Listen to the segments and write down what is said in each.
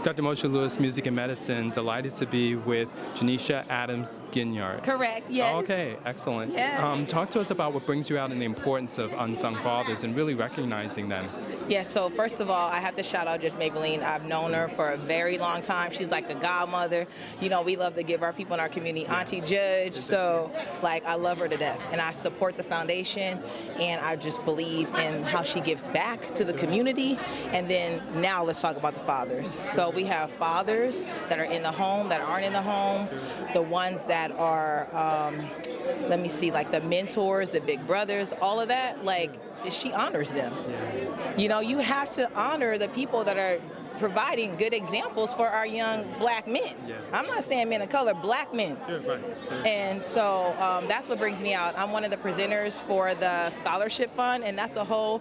Dr. Moshe Lewis, Music and Medicine, delighted to be with Janeshia Adams-Ginyard. Correct, yes. Okay, excellent. Yes. Talk to us about what brings you out and the importance of unsung fathers and really recognizing them. Yes, so first of all, I have to shout out Judge Maybelline. I've known her for a very long time. She's like a godmother. You know, we love to give our people in our community Auntie Judge, so like I love her to death. And I support the foundation, and I just believe in how she gives back to the community. And then now let's talk about the fathers. So we have fathers that are in the home, that aren't in the home, the ones that are, let me see, like the mentors, the big brothers, all of that, like she honors them. You know, you have to honor the people that are providing good examples for our young black men. I'm not saying men of color, black men. And so that's what brings me out. I'm one of the presenters for the scholarship fund, and that's a whole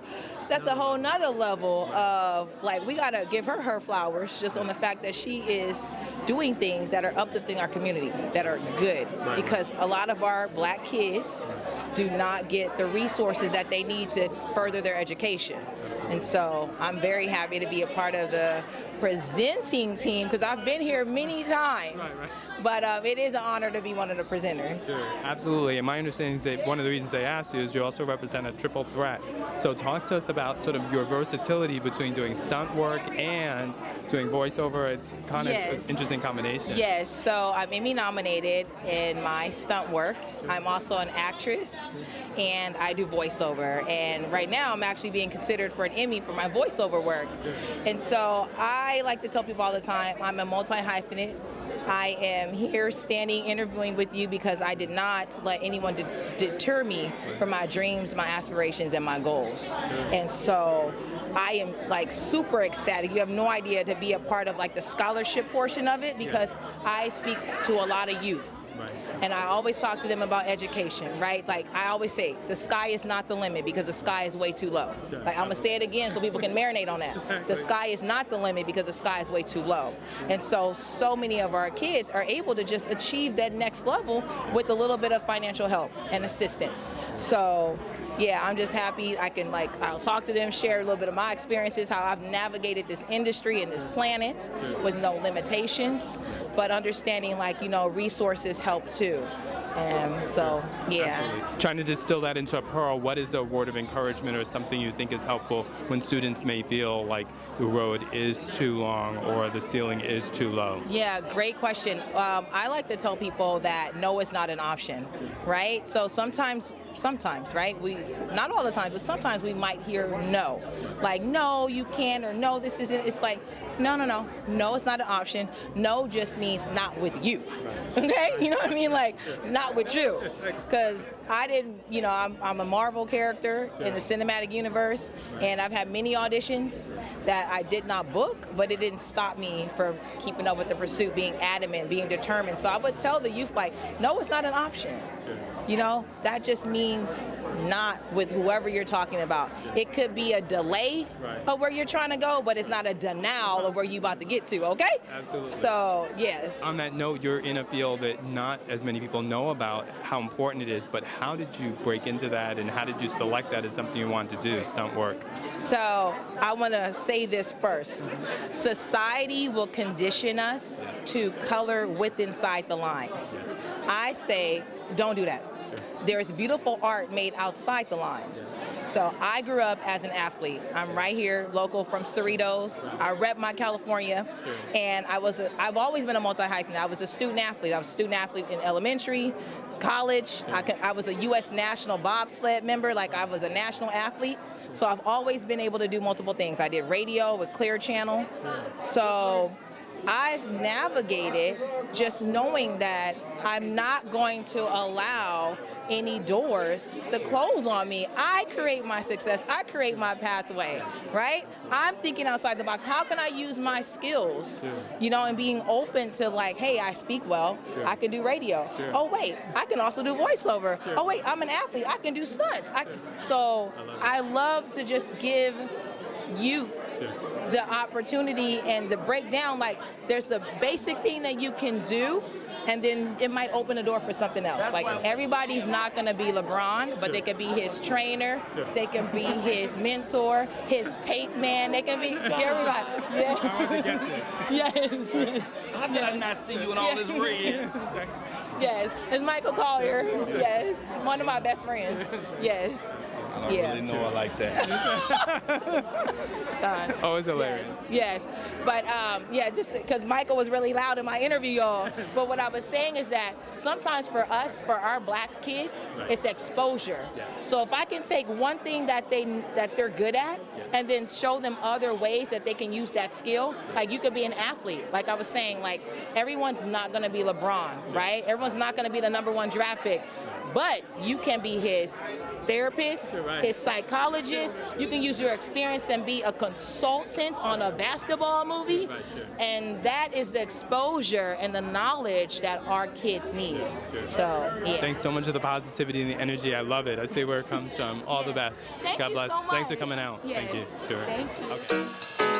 nother level of like, we gotta give her flowers just on the fact that she is doing things that are uplifting our community, that are good, because a lot of our black kids do not get the resources that they need to further their education. And so I'm very happy to be a part of the presenting team, because I've been here many times. But it is an honor to be one of the presenters. Sure, absolutely. And my understanding is that one of the reasons they asked you is you also represent a triple threat. So talk to us about sort of your versatility between doing stunt work and doing voiceover. It's kind of an interesting combination. Yes, so I'm Emmy nominated in my stunt work. I'm also an actress, and I do voiceover. And right now I'm actually being considered for an Emmy for my voiceover work. And so I like to tell people all the time, I'm a multi-hyphenate. I am here standing interviewing with you because I did not let anyone deter me from my dreams, my aspirations, and my goals. And so I am like super ecstatic. You have no idea, to be a part of like the scholarship portion of it, because I speak to a lot of youth. And I always talk to them about education, right? Like I always say, the sky is not the limit, because the sky is way too low. Like I'm gonna say it again so people can marinate on that. The sky is not the limit, because the sky is way too low. And so many of our kids are able to just achieve that next level with a little bit of financial help and assistance. So yeah, I'm just happy I can, like, I'll talk to them, share a little bit of my experiences, how I've navigated this industry and this planet with no limitations, but understanding, like, you know, resources help too. And so, yeah. Absolutely. Trying to distill that into a pearl, what is a word of encouragement or something you think is helpful when students may feel like the road is too long or the ceiling is too low? Yeah, great question. I like to tell people that no is not an option, right? So sometimes, right? Not all the time, but sometimes we might hear no. Like, no, you can't, or no, this isn't. It's like, no. No, it's not an option. No just means not with you. Okay? You know what I mean? Like, not with you. Because I didn't, you know, I'm a Marvel character in the cinematic universe, and I've had many auditions that I did not book, but it didn't stop me from keeping up with the pursuit, being adamant, being determined. So I would tell the youth, like, no, it's not an option. You know, that just means not with whoever you're talking about. It could be a delay of where you're trying to go, but it's not a denial of where you're about to get to, okay? Absolutely. So, yes. On that note, you're in a field that not as many people know about how important it is, but how did you break into that, and how did you select that as something you wanted to do, stunt work? So, I want to say this first. Society will condition us to color with inside the lines. I say, don't do that. There's beautiful art made outside the lines. So I grew up as an athlete. I'm right here, local from Cerritos. I rep my California, and I've always been a multi-hyphenate. I was a student athlete. I was a student athlete in elementary, college. I was a U.S. national bobsled member. Like, I was a national athlete. So I've always been able to do multiple things. I did radio with Clear Channel. So I've navigated just knowing that I'm not going to allow any doors to close on me. I create my success. I create my pathway, right? I'm thinking outside the box. How can I use my skills, you know, and being open to, like, hey, I speak well. I can do radio. Oh, wait, I can also do voiceover. Oh, wait, I'm an athlete. I can do stunts. So I love to just give youth the opportunity and the breakdown. Like, there's the basic thing that you can do, and then it might open the door for something else. Like everybody's not gonna be LeBron, but they could be his trainer, they can be his mentor, his tape man, they can be everybody. Yeah. I want to get this. Yes. How did I not see you in all this red? Yes, it's Michael Collier. Yes, one of my best friends. Yes. I don't really know her like that. Oh, it's hilarious. Yes, but yeah, just because Michael was really loud in my interview, y'all. But what I was saying is that sometimes for us, for our black kids, it's exposure. So if I can take one thing that they're good at, and then show them other ways that they can use that skill, like you could be an athlete. Like I was saying, like everyone's not gonna be LeBron, right? Everyone's not gonna be the #1 draft pick, but you can be his therapist, his psychologist. You can use your experience and be a consultant on a basketball movie. And that is the exposure and the knowledge that our kids need. So, yeah. Thanks so much for the positivity and the energy. I love it. I see where it comes from. All the best. Thank God you bless. so much. Thanks for coming out. Yes. Thank you. Sure. Thank you. Okay.